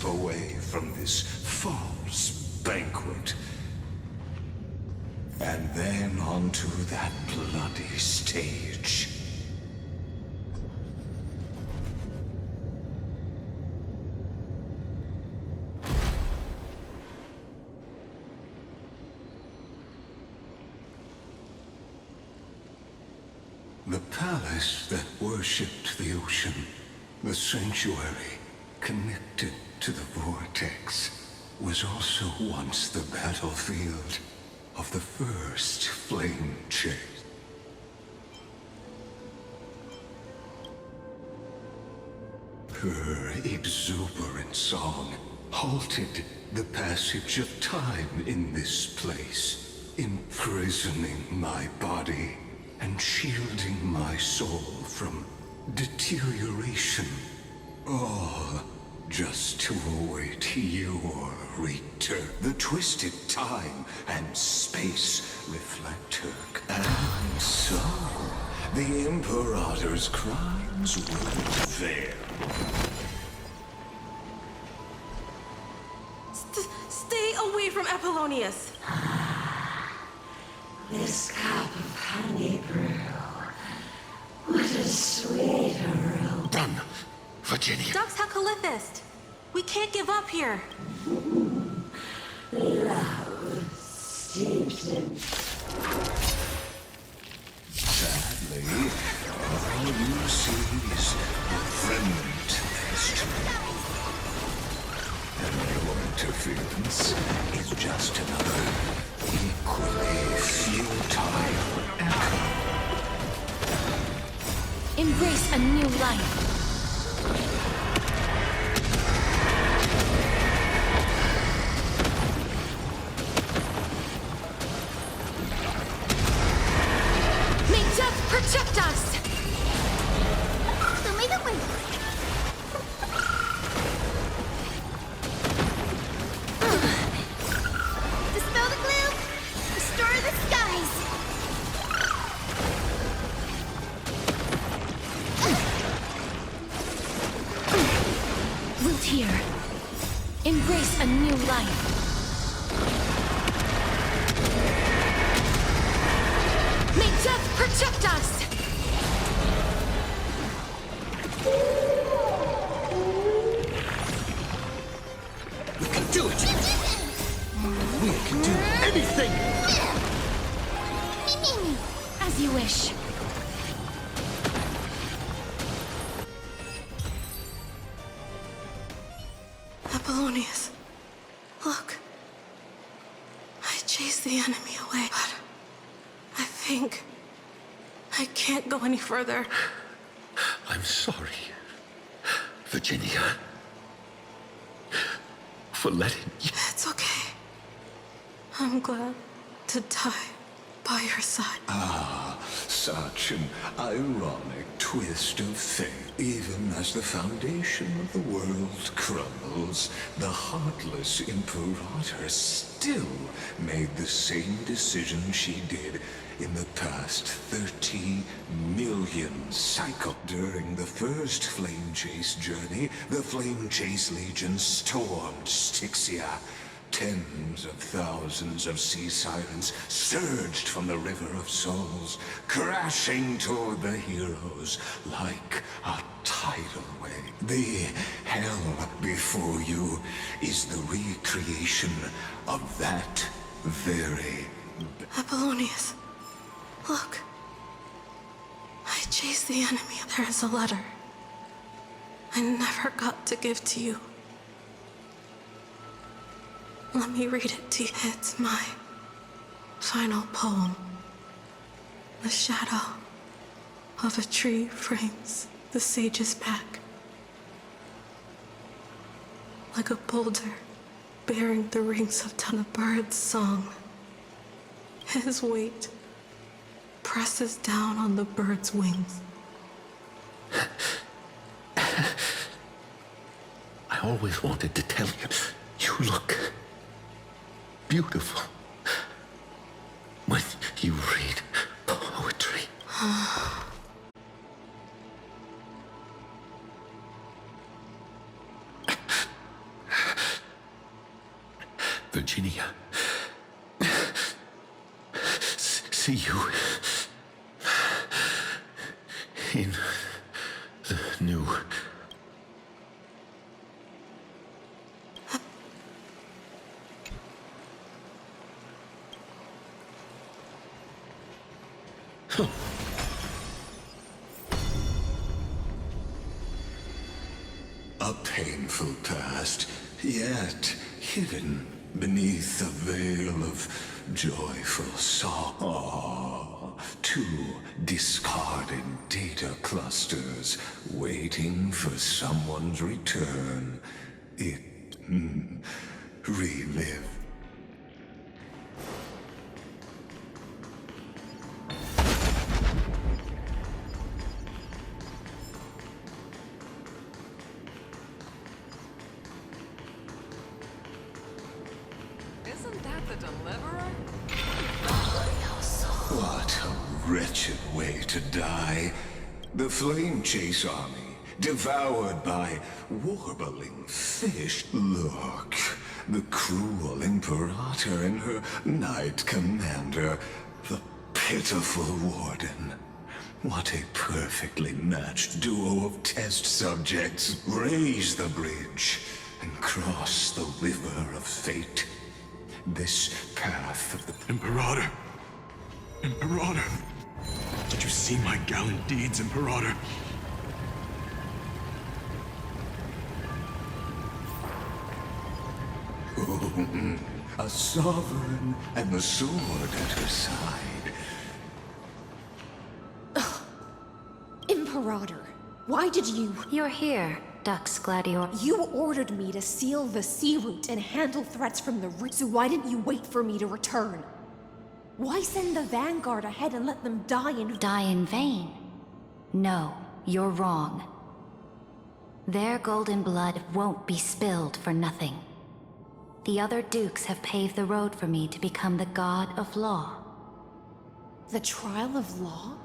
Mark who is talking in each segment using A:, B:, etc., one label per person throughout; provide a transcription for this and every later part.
A: step away from this false banquet. And then onto that bloody stage. The palace that worshipped the ocean, the sanctuary connected to the vortex, was also once the battlefield of the first flame chase. Her exuberant song halted the passage of time in this place, imprisoning my body and shielding my soul from deterioration. All just to await your return. The twisted time and space reflect her. And so, the Imperator's crimes were there.
B: Stay away from Apollonius!
C: This cup of honey brew. What a sweet aroma.
A: Run, Virginia.
B: Dux Hakalithist! We can't give up here!
C: Love steeped in...
A: Sadly, all you see is a remnant history. And your interference is just another equally futile echo.
B: Embrace a new life. May death protect us!
D: Dispel the gloom! Restore the skies!
B: Root here. Embrace a new life. May death protect us!
A: We can do it! We can do anything!
B: As you wish. Apollonius, look. I chased the enemy away, but I think I can't go any further.
A: I'm sorry, Virginia, for letting you...
B: It's okay. I'm glad to die by your side.
A: Ah, such an ironic twist of fate. Even as the foundation of the world crumbles, the heartless Imperator still made the same decision she did in the past 30 million cycles. During the first Flame Chase journey, the Flame Chase Legion stormed Styxia. Tens of thousands of sea sirens surged from the River of Souls, crashing toward the heroes like a tidal wave. The hell before you is the recreation of that very...
B: Apollonius, look. I chased the enemy. There is a letter I never got to give to you. Let me read it to you. It's my final poem. The shadow of a tree frames the sage's back. Like a boulder bearing the rings of ton of bird's song. His weight presses down on the bird's wings.
A: I always wanted to tell you, you look beautiful when you read poetry. Virginia. See you in the new. A painful past, yet hidden beneath a veil of joyful song. Two discarded data clusters waiting for someone's return. It relive.
E: Isn't that the Deliverer?
A: What a wretched way to die. The Flame Chase Army, devoured by warbling fish. Look, the cruel Imperator and her Knight Commander, the pitiful Warden. What a perfectly matched duo of test subjects. Raise the bridge and cross the river of fate. This path of the
F: Imperator! Imperator! Did you see my gallant deeds, Imperator?
A: a sovereign and the sword at her side.
G: Imperator, why did you...
C: You're here, Dux Gladiator.
G: You ordered me to seal the sea route and handle threats from the root, so why didn't you wait for me to return? Why send the Vanguard ahead and let them die in...
C: Die in vain? No, you're wrong. Their golden blood won't be spilled for nothing. The other dukes have paved the road for me to become the god of law.
G: The trial of law?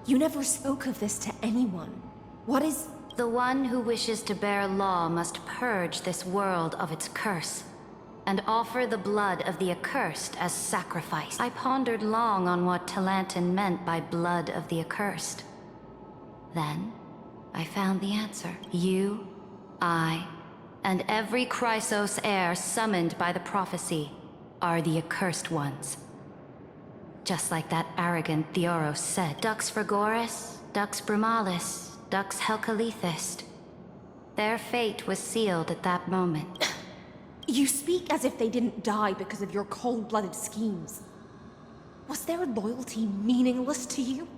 G: You never spoke of this to anyone. What is...
C: The one who wishes to bear law must purge this world of its curse, and offer the blood of the accursed as sacrifice. I pondered long on what Talantin meant by blood of the accursed. Then, I found the answer. You, I, and every Chrysos heir summoned by the prophecy are the accursed ones. Just like that arrogant Theoros said. Dux Frigoris, Dux Brumalis, Dux Helcalethist. Their fate was sealed at that moment.
G: You speak as if they didn't die because of your cold-blooded schemes. Was their loyalty meaningless to you?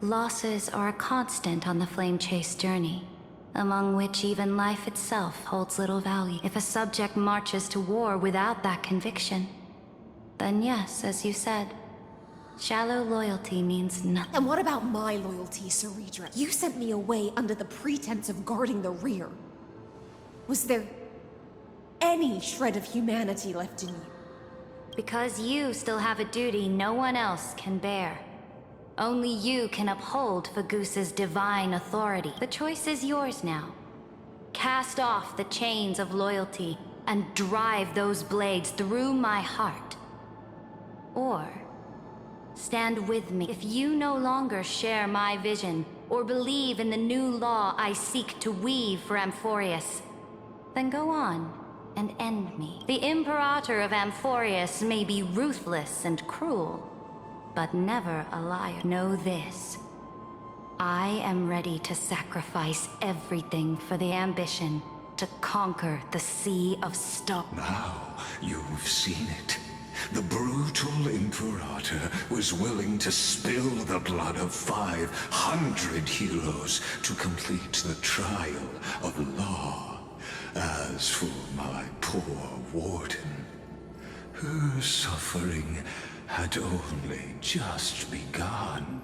C: Losses are a constant on the Flame Chase journey, among which even life itself holds little value. If a subject marches to war without that conviction, then yes, as you said, shallow loyalty means nothing.
G: And what about my loyalty, Ceredra? You sent me away under the pretense of guarding the rear. Was there any shred of humanity left in you?
C: Because you still have a duty no one else can bear. Only you can uphold Fagoos's divine authority. The choice is yours now. Cast off the chains of loyalty and drive those blades through my heart. Or stand with me. If you no longer share my vision or believe in the new law I seek to weave for Amphorius, then go on and end me. The Imperator of Amphorius may be ruthless and cruel, but never a liar. Know this. I am ready to sacrifice everything for the ambition to conquer the Sea of Stone.
A: Now you've seen it. The brutal Imperator was willing to spill the blood of 500 heroes to complete the trial of law. As for my poor Warden, her suffering had only just begun.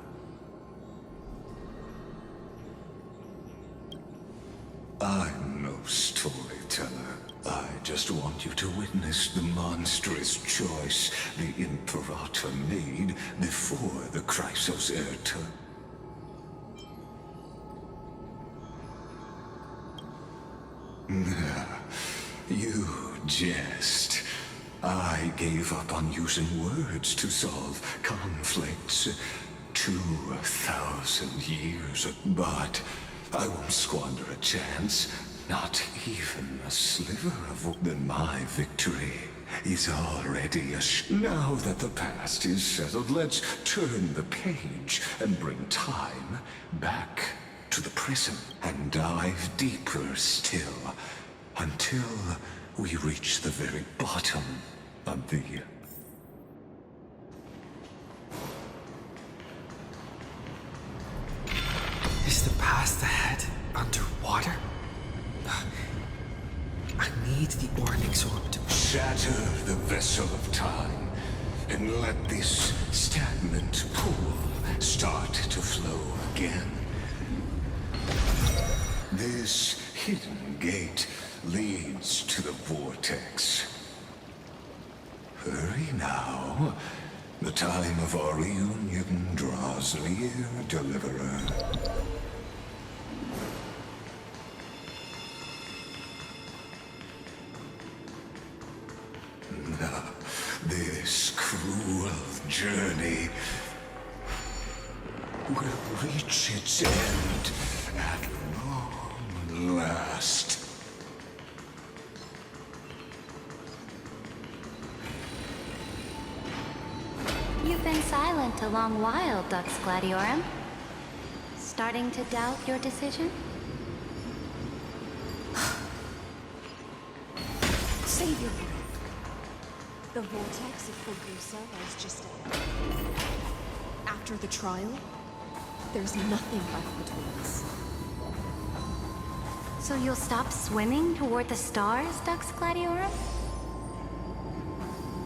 A: I'm no storyteller. I just want you to witness the monstrous choice the Imperator made before the Chrysos heir took. You jest. I gave up on using words to solve conflicts 2,000 years ago. But I won't squander a chance. Not even a sliver of then my victory is already Now that the past is settled, let's turn the page and bring time back to the present and dive deeper still until we reach the very bottom of the...
H: Is the past ahead underwater? I need the Onyx Orb to...
A: Shatter the vessel of time and let this stagnant pool start to flow again. This hidden gate leads to the vortex. Hurry now. The time of our reunion draws near, Deliverer. This cruel journey will reach its end at long last.
C: You've been silent a long while, Dux Gladiorum. Starting to doubt your decision?
G: Save your breath. The vortex of Forgusa lies just ahead. After the trial, there's nothing left between us.
C: So you'll stop swimming toward the stars, Dux Gladiorum?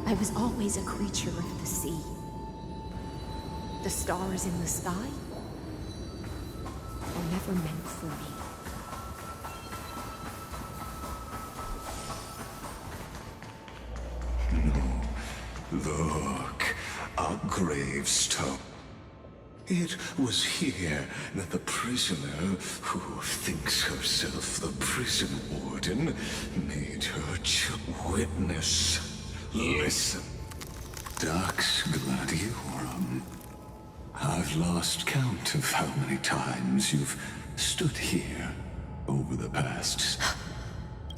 G: I was always a creature of the sea. The stars in the sky were never meant for me.
A: Look, a gravestone. It was here that the prisoner, who thinks herself the prison warden, made her witness. Listen, Dux Gladiorum. I've lost count of how many times you've stood here over the past...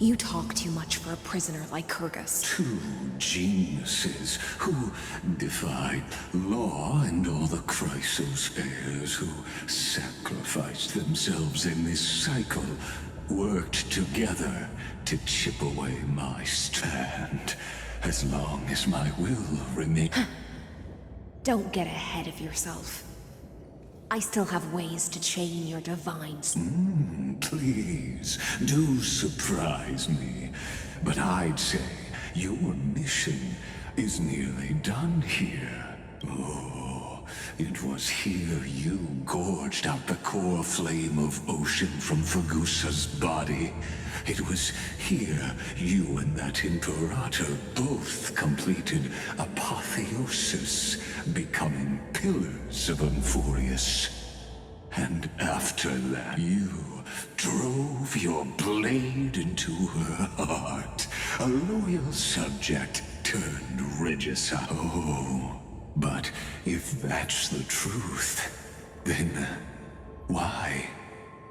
G: You talk too much for a prisoner like Kyrgyz.
A: Two geniuses who defied law and all the chrysospheres who sacrificed themselves in this cycle worked together to chip away my strand as long as my will remained.
G: Don't get ahead of yourself. I still have ways to chain your divines.
A: Please, do surprise me. But I'd say your mission is nearly done here. Oh, it was here you gorged out the core flame of ocean from Forgusa's body. It was here you and that Imperator both completed apotheosis, becoming pillars of Emphorius. And after that, you drove your blade into her heart. A loyal subject turned regicide. Oh, but if that's the truth, then why,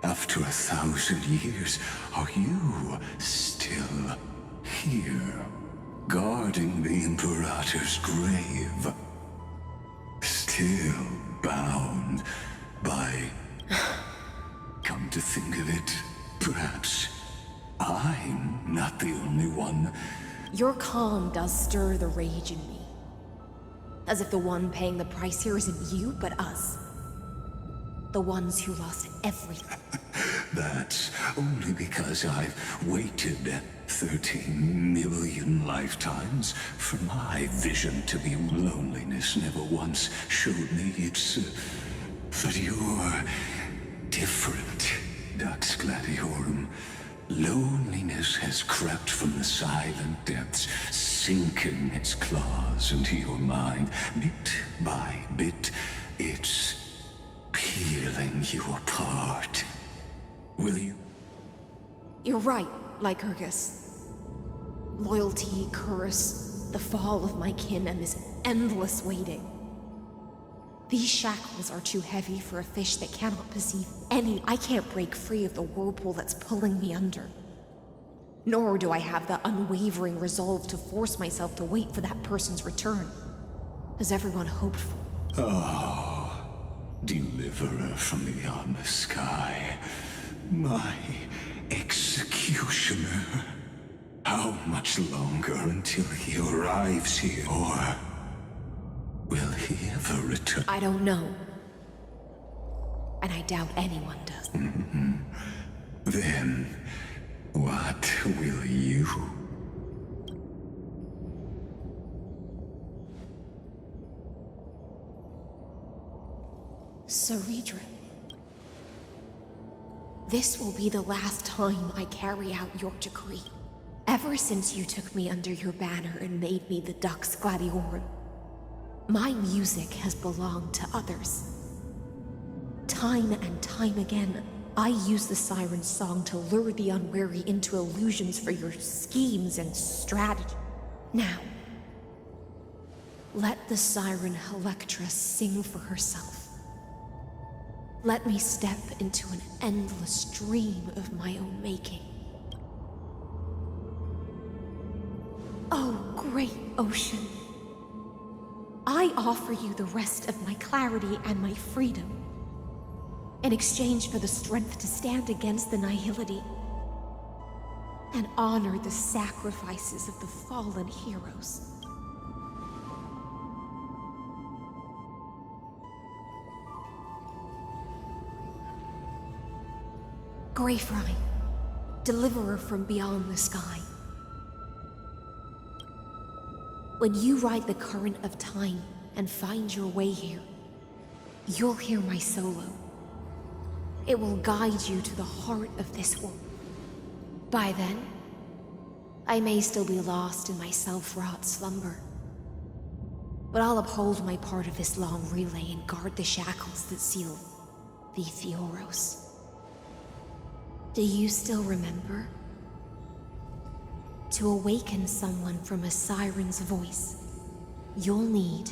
A: after 1,000 years, are you still here, guarding the Imperator's grave? Still bound by... Come to think of it, perhaps I'm not the only one.
G: Your calm does stir the rage in me. As if the one paying the price here isn't you, but us. The ones who lost everything.
A: That's only because I've waited 13 million lifetimes for my vision to be. Loneliness never once showed me it's... But you're different, Dux Gladiorum. Loneliness has crept from the silent depths, sinking its claws into your mind. Bit by bit, it's peeling you apart. Will you?
G: You're right, Lycurgus. Loyalty, curse, the fall of my kin and this endless waiting. These shackles are too heavy for a fish that cannot perceive any. I can't break free of the whirlpool that's pulling me under. Nor do I have the unwavering resolve to force myself to wait for that person's return, as everyone hoped for.
A: Oh, deliverer from beyond the sky, my executioner. How much longer until he arrives here? Or will he ever return?
G: I don't know. And I doubt anyone does.
A: Then, what will you?
G: Saridra. This will be the last time I carry out your decree. Ever since you took me under your banner and made me the Dux Gladiorum, my music has belonged to others. Time and time again, I use the siren's song to lure the unwary into illusions for your schemes and strategy. Now, let the siren Electra sing for herself. Let me step into an endless dream of my own making. Oh, great ocean. I offer you the rest of my clarity and my freedom in exchange for the strength to stand against the nihility and honor the sacrifices of the fallen heroes. Greyfry, deliverer from beyond the sky. When you ride the current of time and find your way here, you'll hear my solo. It will guide you to the heart of this world. By then, I may still be lost in my self-wrought slumber, but I'll uphold my part of this long relay and guard the shackles that seal the Theoros. Do you still remember? To awaken someone from a siren's voice, you'll need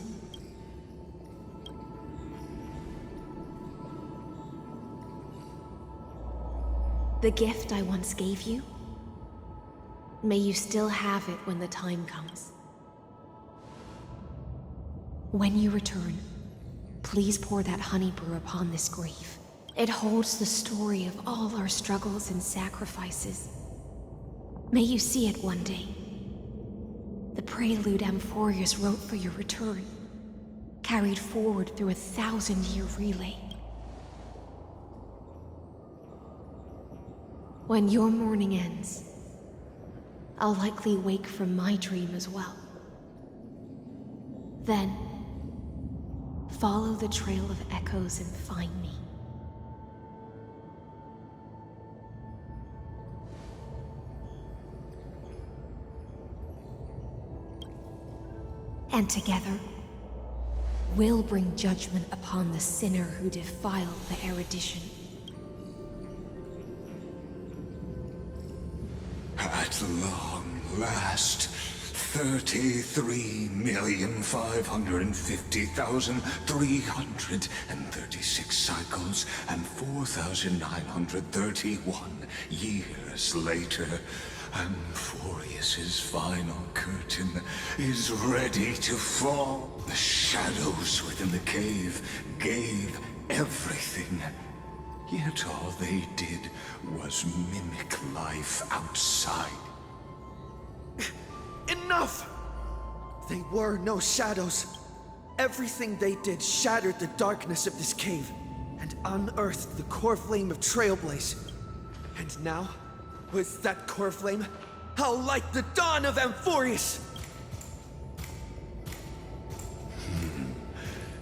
G: the gift I once gave you. May you still have it when the time comes. When you return, please pour that honey brew upon this grave. It holds the story of all our struggles and sacrifices. May you see it one day. The prelude Amphorius wrote for your return, carried forward through a 1,000-year relay. When your morning ends, I'll likely wake from my dream as well. Then, follow the trail of echoes and find me. And together, we'll bring judgment upon the sinner who defiled the erudition.
A: At long last, 33,550,336 cycles and 4,931 years later, Amphorius's final curtain is ready to fall. The shadows within the cave gave everything. Yet all they did was mimic life outside.
I: Enough! They were no shadows. Everything they did shattered the darkness of this cave and unearthed the core flame of Trailblaze. And now, with that core flame, how like the dawn of Amphorius!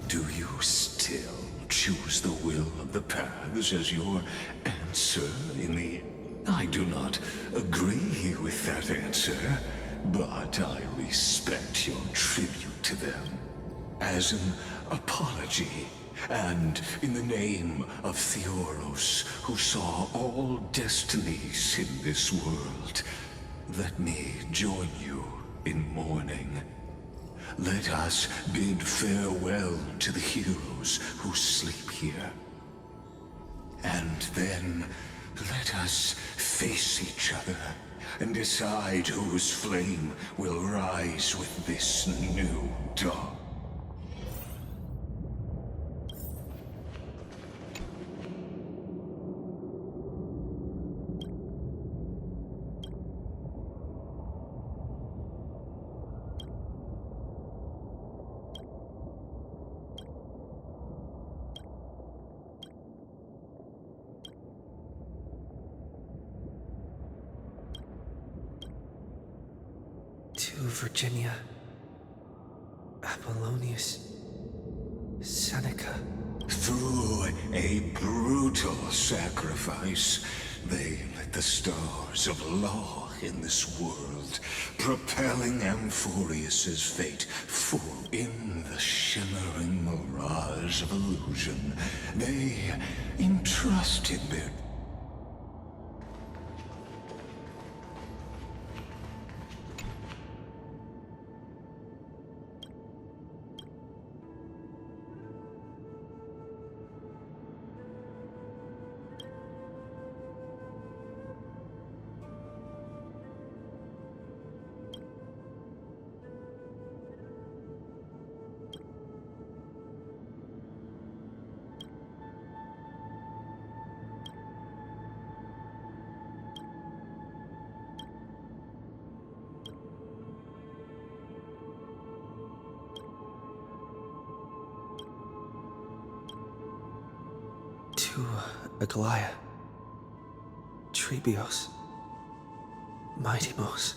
A: Do you still choose the will of the paths as your answer in the... I do not agree with that answer, but I respect your tribute to them. As an apology, and in the name of Theoros, who saw all destinies in this world, let me join you in mourning. Let us bid farewell to the heroes who sleep here. And then let us face each other and decide whose flame will rise with this new dawn.
I: To Virginia, Apollonius, Seneca.
A: Through a brutal sacrifice, they lit the stars of law in this world, propelling Amphorius's fate full in the shimmering mirage of illusion. They entrusted their
I: to Aglaia, Trebios, Mightimos,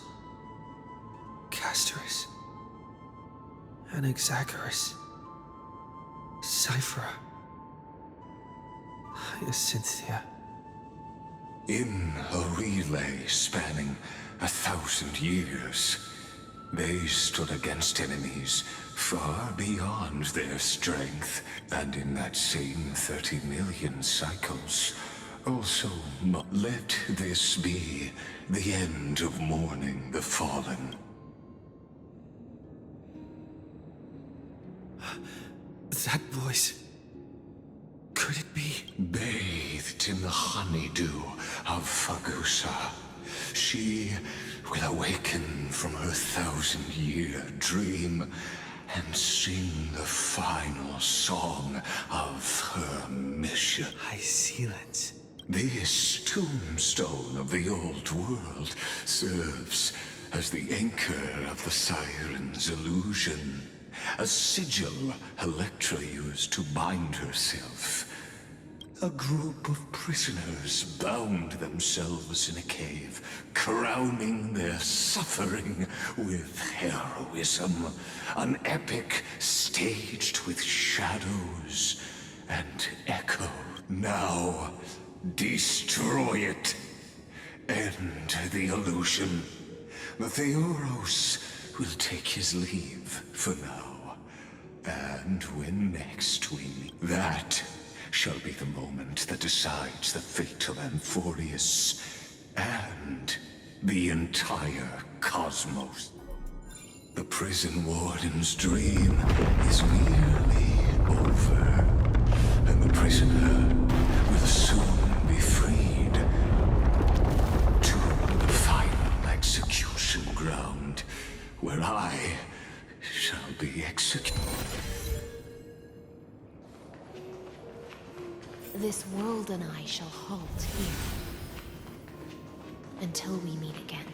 I: Castorus, Anaxagoras, Cyphera, Hyacinthia.
A: In a relay spanning 1,000 years, they stood against enemies far beyond their strength, and in that same 30 million cycles, also let this be the end of mourning the fallen.
I: That voice. Could it be?
A: Bathed in the honeydew of Fagusa, she will awaken from her 1,000-year dream and sing the final song of her mission.
I: High silence.
A: This tombstone of the old world serves as the anchor of the Siren's illusion, a sigil Electra used to bind herself. A group of prisoners bound themselves in a cave, crowning their suffering with heroism. An epic staged with shadows and echo. Now, destroy it. End the illusion. The Theoros will take his leave for now. And when next we meet, that shall be the moment that decides the fate of Amphorius and the entire cosmos. The prison warden's dream is nearly over, and the prisoner will soon be freed to the final execution ground, where I shall be executed.
G: This world and I shall halt here until we meet again.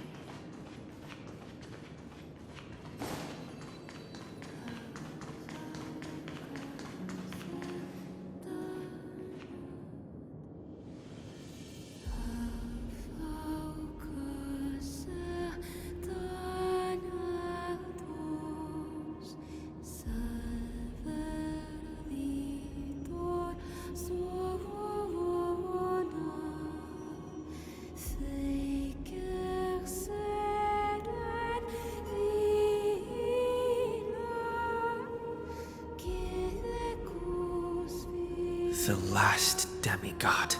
I: The last demigod.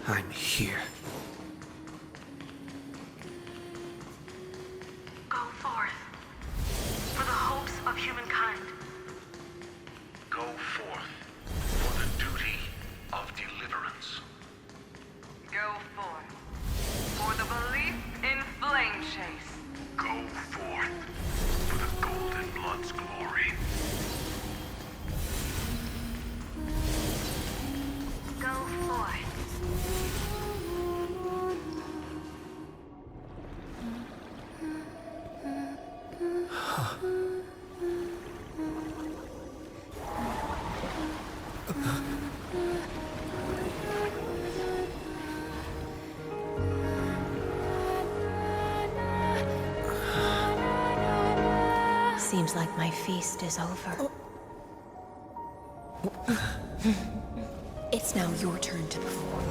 I: I'm here.
B: Go forth for the hopes of humankind.
J: Go forth for the duty of deliverance.
E: Go forth for the belief in flame chase.
J: Go forth for the Golden Blood's glory.
B: Go forth.
G: Seems like my feast is over. It's now your turn to perform.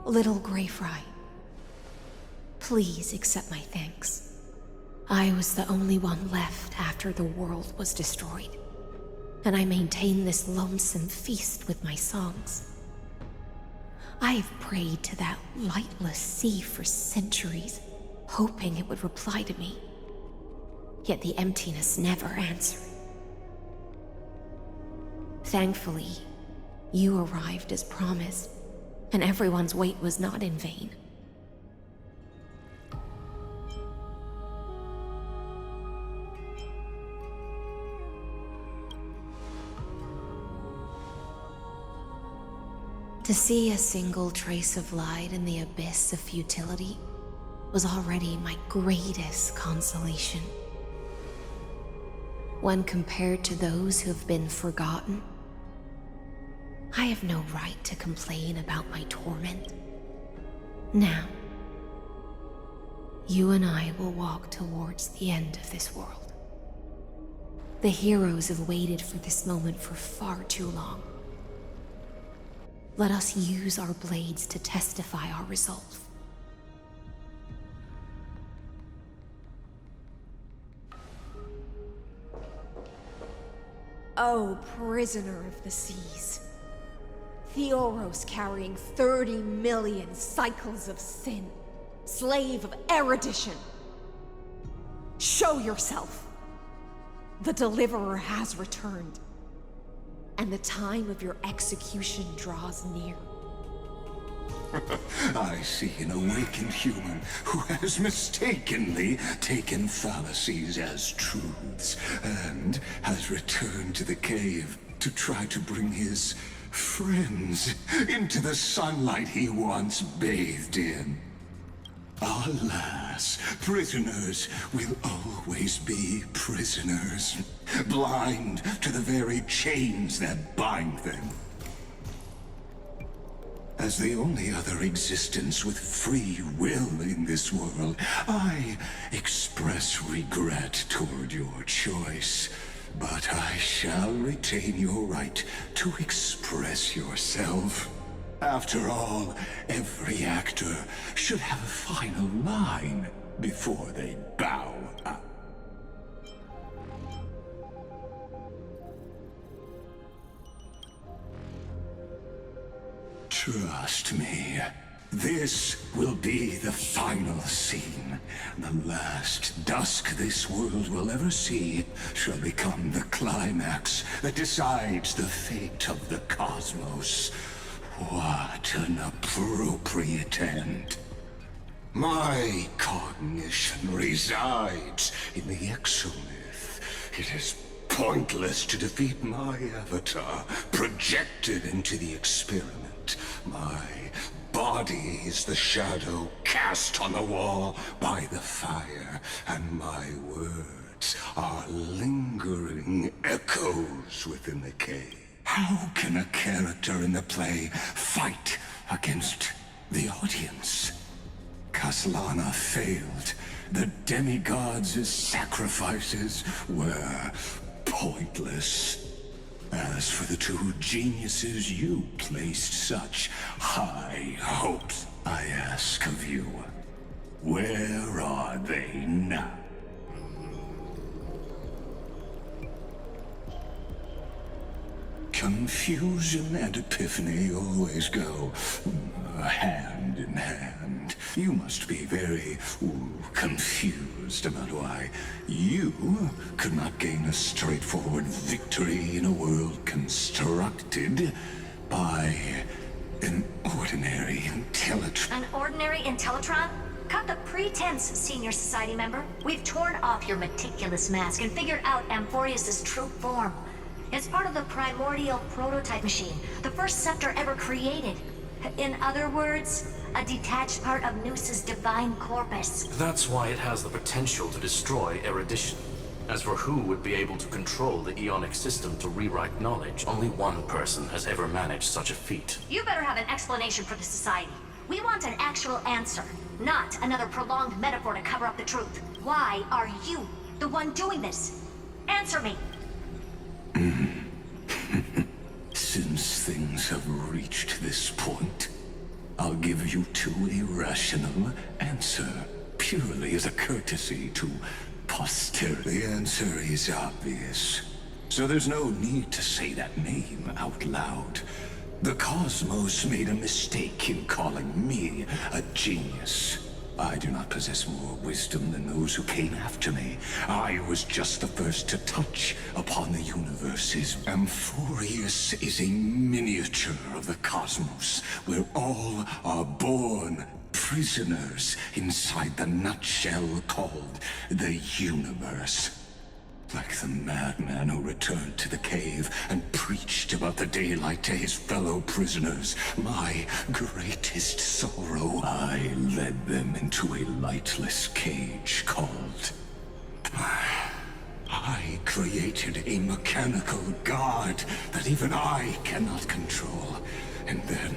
G: Little Grey Fry, please accept my thanks. I was the only one left after the world was destroyed, and I maintain this lonesome feast with my songs. I have prayed to that lightless sea for centuries, hoping it would reply to me. Yet the emptiness never answered. Thankfully, you arrived as promised, and everyone's wait was not in vain. To see a single trace of light in the abyss of futility was already my greatest consolation. When compared to those who have been forgotten, I have no right to complain about my torment. Now, you and I will walk towards the end of this world. The heroes have waited for this moment for far too long. Let us use our blades to testify our resolve.
K: Oh, prisoner of the seas. Theoros carrying 30 million cycles of sin. Slave of erudition. Show yourself. The Deliverer has returned. And the time of your execution draws near.
A: I see an awakened human who has mistakenly taken fallacies as truths and has returned to the cave to try to bring his friends into the sunlight he once bathed in. Alas, prisoners will always be prisoners, blind to the very chains that bind them. As the only other existence with free will in this world, I express regret toward your choice. But I shall retain your right to express yourself. After all, every actor should have a final line before they bow out. Trust me. This will be the final scene. The last dusk this world will ever see shall become the climax that decides the fate of the cosmos. What an appropriate end. My cognition resides in the exomyth. It is pointless to defeat my avatar, projected into the experiment. My body is the shadow cast on the wall by the fire, and my words are lingering echoes within the cave. How can a character in the play fight against the audience? Taslana failed. The demigods' sacrifices were pointless. As for the two geniuses you placed such high hopes, I ask of you, where are they now? Confusion and epiphany always go hand in hand. You must be very confused about why you could not gain a straightforward victory in a world constructed by an ordinary Intellitron.
L: An ordinary Intellitron? Cut the pretense, Senior Society member. We've torn off your meticulous mask and figured out Amphorius' true form. It's part of the primordial prototype machine, the first scepter ever created. In other words, a detached part of Noos's divine corpus.
M: That's why it has the potential to destroy erudition. As for who would be able to control the Ionic system to rewrite knowledge, only one person has ever managed such a feat.
L: You better have an explanation for the Society. We want an actual answer, not another prolonged metaphor to cover up the truth. Why are you the one doing this? Answer me!
A: Since things have reached this point, I'll give you two irrational answer, purely as a courtesy to posterity. The answer is obvious, so there's no need to say that name out loud. The cosmos made a mistake in calling me a genius. I do not possess more wisdom than those who came after me. I was just the first to touch upon the universes. Amphorius is a miniature of the cosmos, where all are born prisoners inside the nutshell called the universe. Like the madman who returned to the cave and preached about the daylight to his fellow prisoners, my greatest sorrow, I led them into a lightless cage called... I created a mechanical god that even I cannot control, and then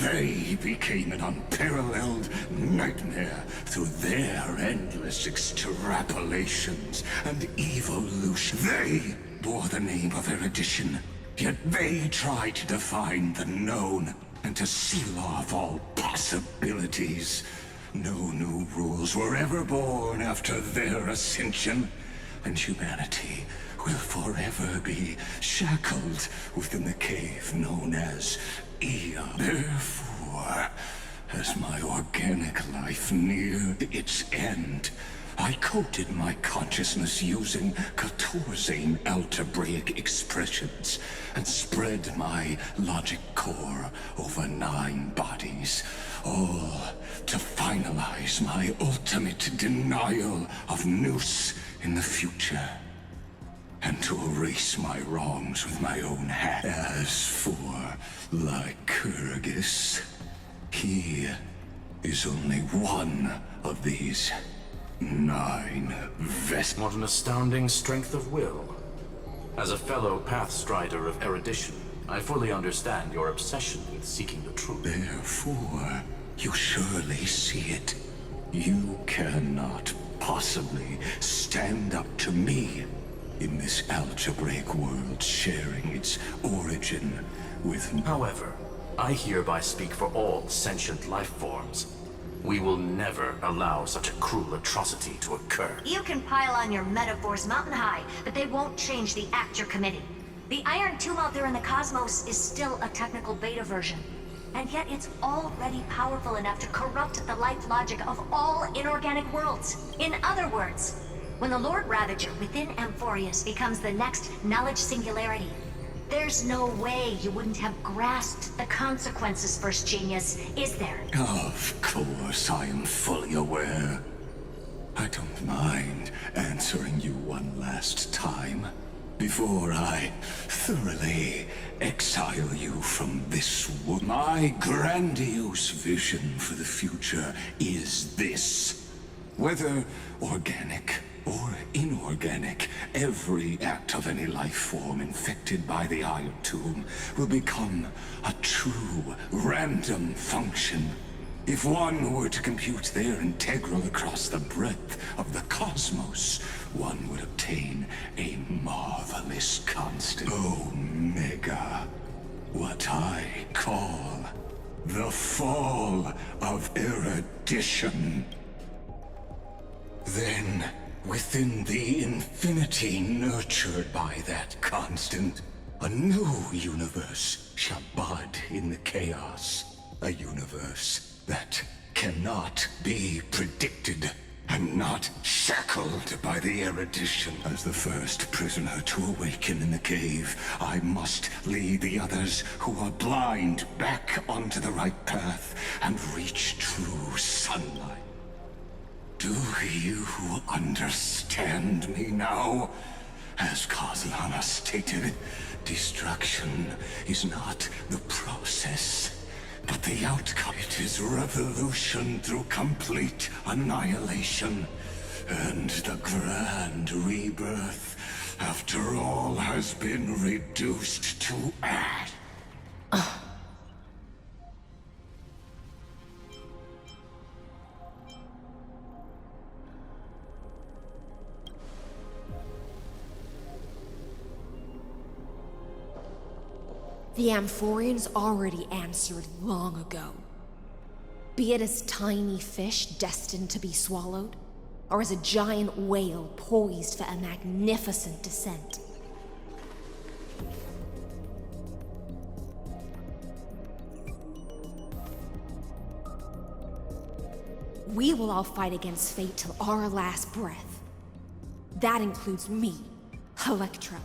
A: they became an unparalleled nightmare through their endless extrapolations and evolution. They bore the name of erudition, yet they tried to define the known and to seal off all possibilities. No new rules were ever born after their ascension, and humanity will forever be shackled within the cave known as Eon. Therefore, as my organic life neared its end, I coded my consciousness using 14 algebraic expressions and spread my logic core over 9 bodies, all to finalize my ultimate denial of Noos in the future, and to erase my wrongs with my own hand. As for Lycurgus, he is only one of these 9 vessels.
M: What an astounding strength of will. As a fellow pathstrider of erudition, I fully understand your obsession with seeking the truth.
A: Therefore, you surely see it. You cannot possibly stand up to me in this algebraic world sharing its origin with...
M: However, I hereby speak for all sentient life forms. We will never allow such a cruel atrocity to occur.
L: You can pile on your metaphors mountain high, but they won't change the act you're committing. The Iron Tomb out there in the cosmos is still a technical beta version, and yet it's already powerful enough to corrupt the life logic of all inorganic worlds. In other words, when the Lord Ravager within Amphorius becomes the next knowledge singularity, there's no way you wouldn't have grasped the consequences, First Genius, is there?
A: Of course, I am fully aware. I don't mind answering you one last time, before I thoroughly exile you from this world. My grandiose vision for the future is this. Whether organic or inorganic, every act of any life form infected by the Iron Tomb will become a true random function, If one were to compute their integral across the breadth of the cosmos, one would obtain a marvelous constant. Omega. What I call the fall of erudition. Then, within the infinity nurtured by that constant, a new universe shall bud in the chaos. A universe that cannot be predicted and not shackled by the erudition. As the first prisoner to awaken in the cave, I must lead the others who are blind back onto the right path and reach true sunlight. Do you understand me now? As Kozlana stated, destruction is not the process, but the outcome. It is revolution through complete annihilation, and the grand rebirth, after all has been reduced to ash.
G: The Amphorians already answered long ago. Be it as tiny fish destined to be swallowed, or as a giant whale poised for a magnificent descent. We will all fight against fate till our last breath. That includes me, Electra.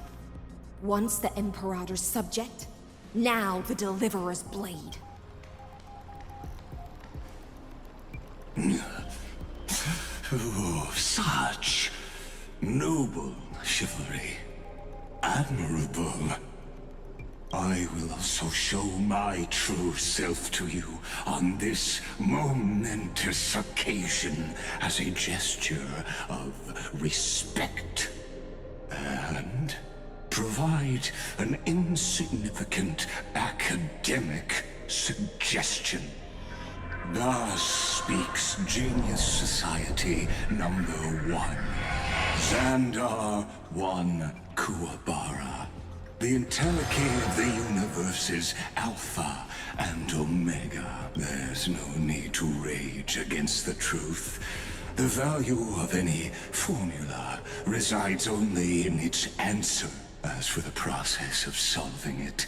G: Once the Imperator's subject, now the Deliverer's blade.
A: Oh, such noble chivalry. Admirable. I will also show my true self to you on this momentous occasion as a gesture of respect. And provide an insignificant academic suggestion. Thus speaks Genius Society number 1. Xandar 1 Kuwabara. The Entelechy of the universe's Alpha and Omega. There's no need to rage against the truth. The value of any formula resides only in its answer. As for the process of solving it,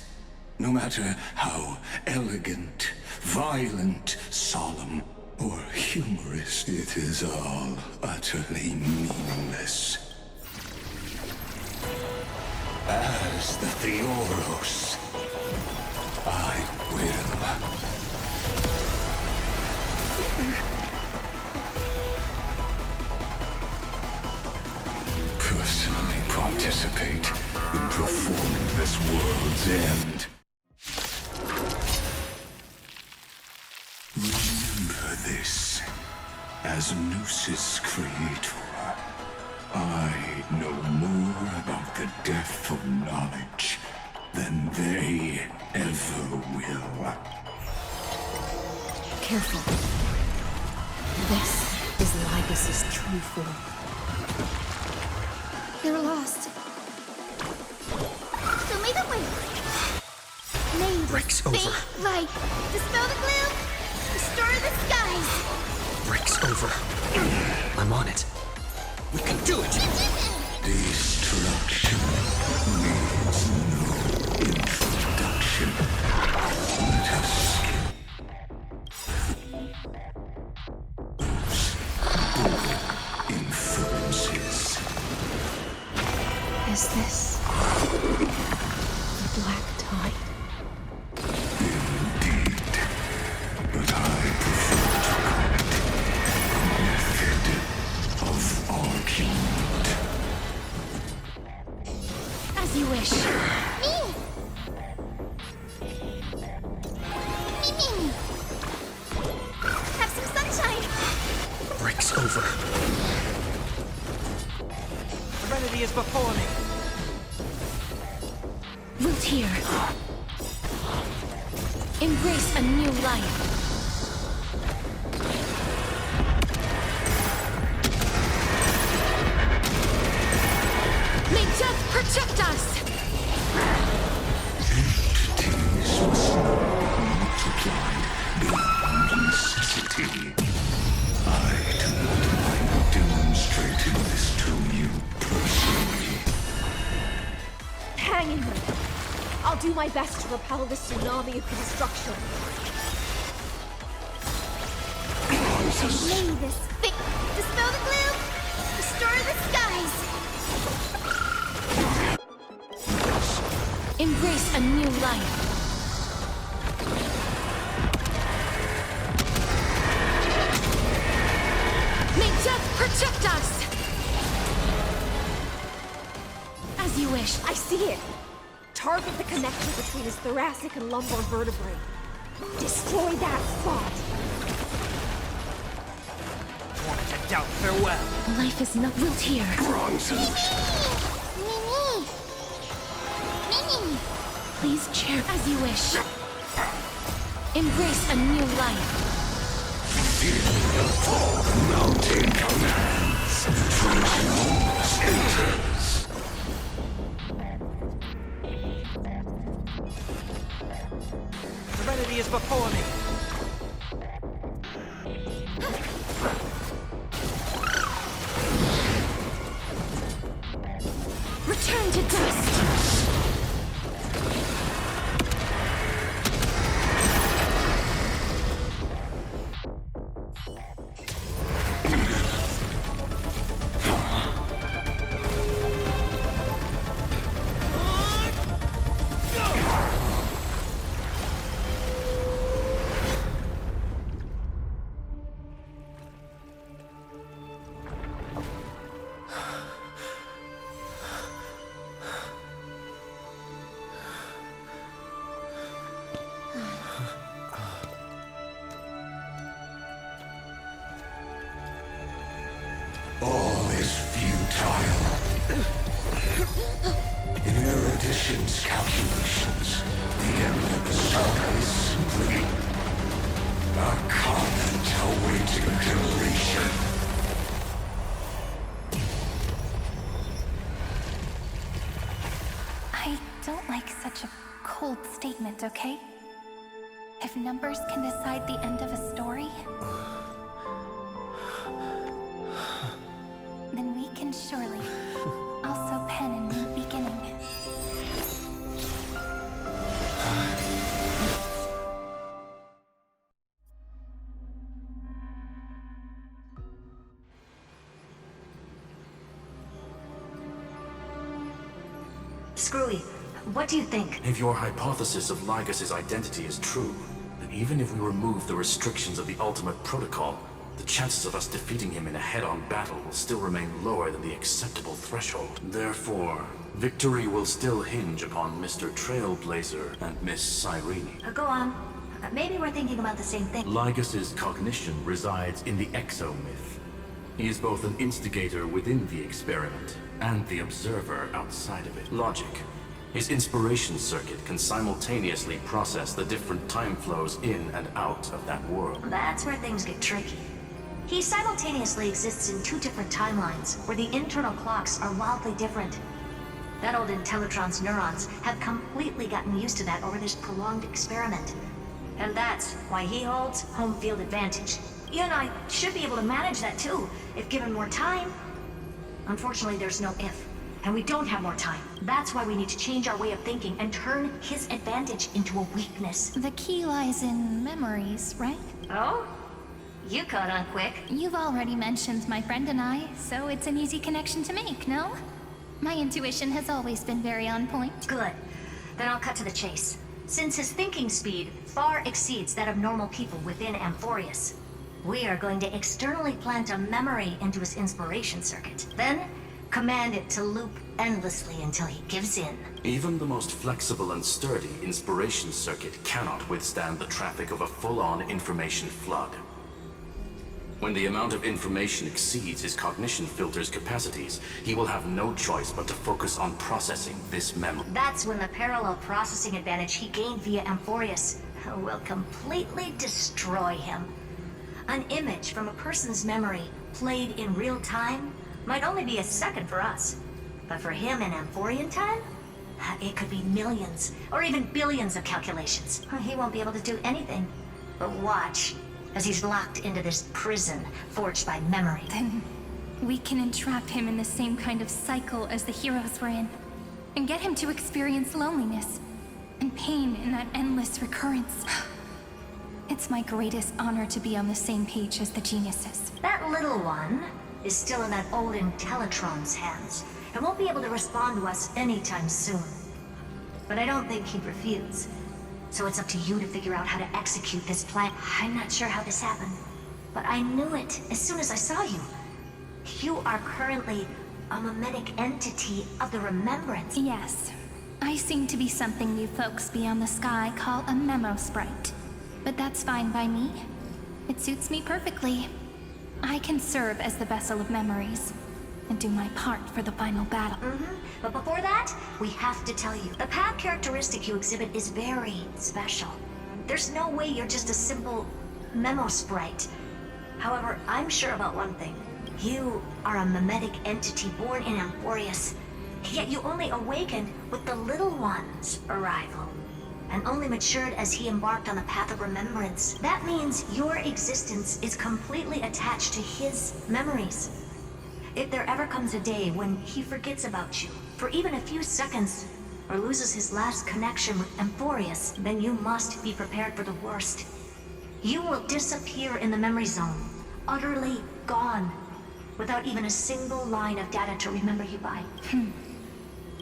A: no matter how elegant, violent, solemn, or humorous, it is all utterly meaningless. As the Theoros, I will personally participate in performing this world's end. Remember this. As Noos's creator, I know more about the death of knowledge than they ever will.
G: Careful. This is Libus's true form.
K: They're lost.
D: Show me the way. Names
H: Breaks over.
D: faint light. Dispel the gloom. Restore the skies.
H: Breaks over. I'm on it. We can do it!
A: Destruction needs no introduction. Let us skip those bold inferences.
G: Is this the Black Tide?
A: Indeed, but I prefer to call it method of argument.
D: As you wish. Me! Me! Have some sunshine!
H: Breaks over.
N: Serenity is before me.
G: Root here. Embrace a new life.
A: necessity. I do not mind demonstrating this to you personally.
K: Hang in there. I'll do my best to repel this tsunami of destruction.
D: May this fix. Dispel the gloom! Restore the skies!
G: Embrace a new life. May death protect us! As you wish.
K: I see it! Target the connector between his thoracic and lumbar vertebrae. Destroy that spot!
N: Wanted to doubt farewell.
G: Life is not built here.
D: Mimi! Mimi!
G: Please chair as you wish. Embrace a new life.
A: Mountain commands. Trojans enters.
N: Serenity is before me.
G: Return to dust.
A: All is futile. In Erudition's calculations, the end of the saga is simply a comment awaiting completion.
O: I don't like such a cold statement, okay? If numbers can decide the end of a story, then we can surely also pen a new beginning.
L: Screwy, what do you think?
M: If your hypothesis of Lygus' identity is true, then even if we remove the restrictions of the Ultimate Protocol, the chances of us defeating him in a head-on battle will still remain lower than the acceptable threshold. Therefore, victory will still hinge upon Mr. Trailblazer and Miss Cyrene.
L: Go on. Maybe we're thinking about the same thing.
M: Lygus' cognition resides in the exomyth. He is both an instigator within the experiment and the observer outside of it. Logic. His inspiration circuit can simultaneously process the different time flows in and out of that world.
L: That's where things get tricky. He simultaneously exists in two different timelines, where the internal clocks are wildly different. That old Intellitron's neurons have completely gotten used to that over this prolonged experiment. And that's why he holds home field advantage. You and I should be able to manage that too, if given more time. Unfortunately, there's no if. And we don't have more time. That's why we need to change our way of thinking and turn his advantage into a weakness.
O: The key lies in memories, right?
L: Oh? You caught on quick.
O: You've already mentioned my friend and I, so it's an easy connection to make, no? My intuition has always been very on point.
L: Good. Then I'll cut to the chase. Since his thinking speed far exceeds that of normal people within Amphorius, we are going to externally plant a memory into his inspiration circuit. Then, command it to loop endlessly until he gives in.
M: Even the most flexible and sturdy inspiration circuit cannot withstand the traffic of a full-on information flood. When the amount of information exceeds his cognition filter's capacities, he will have no choice but to focus on processing this memory.
L: That's when the parallel processing advantage he gained via Amphorius will completely destroy him. An image from a person's memory played in real time might only be a second for us. But for him in Amphorian time, it could be millions or even billions of calculations. He won't be able to do anything but watch as he's locked into this prison forged by memory.
O: Then we can entrap him in the same kind of cycle as the heroes were in, and get him to experience loneliness and pain in that endless recurrence. It's my greatest honor to be on the same page as the geniuses.
L: That little one is still in that old Intellitron's hands, and won't be able to respond to us anytime soon. But I don't think he'd refuse. So it's up to you to figure out how to execute this plan. I'm not sure how this happened, but I knew it as soon as I saw you. You are currently a mimetic entity of the Remembrance.
O: Yes. I seem to be something you folks beyond the sky call a memo sprite. But that's fine by me. It suits me perfectly. I can serve as the vessel of memories, and do my part for the final battle.
L: But before that, we have to tell you, the path characteristic you exhibit is very special. There's no way you're just a simple memo sprite. However, I'm sure about one thing. You are a mimetic entity born in Amphorius, yet you only awakened with the Little One's arrival, and only matured as he embarked on the path of remembrance. That means your existence is completely attached to his memories. If there ever comes a day when he forgets about you, for even a few seconds, or loses his last connection with Amphorius, then you must be prepared for the worst. You will disappear in the memory zone, utterly gone, without even a single line of data to remember you by.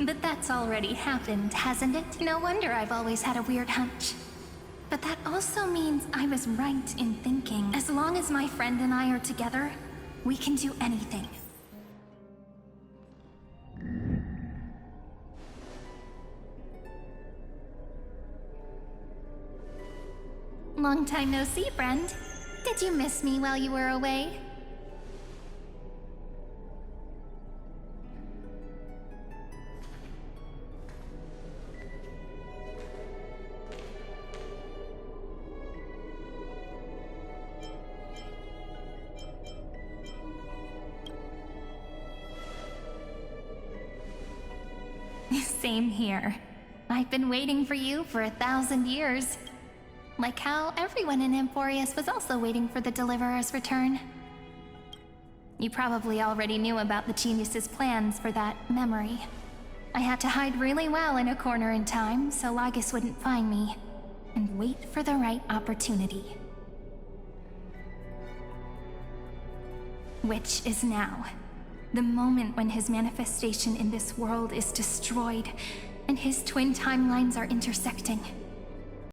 O: But that's already happened, hasn't it? No wonder I've always had a weird hunch. But that also means I was right in thinking, as long as my friend and I are together, we can do anything. Long time no see, friend. Did you miss me while you were away? Same here. I've been waiting for you for 1,000 years. Like how everyone in Amphorius was also waiting for the Deliverer's return. You probably already knew about the genius's plans for that memory. I had to hide really well in a corner in time so Lygus wouldn't find me, and wait for the right opportunity. Which is now. The moment when his manifestation in this world is destroyed, and his twin timelines are intersecting.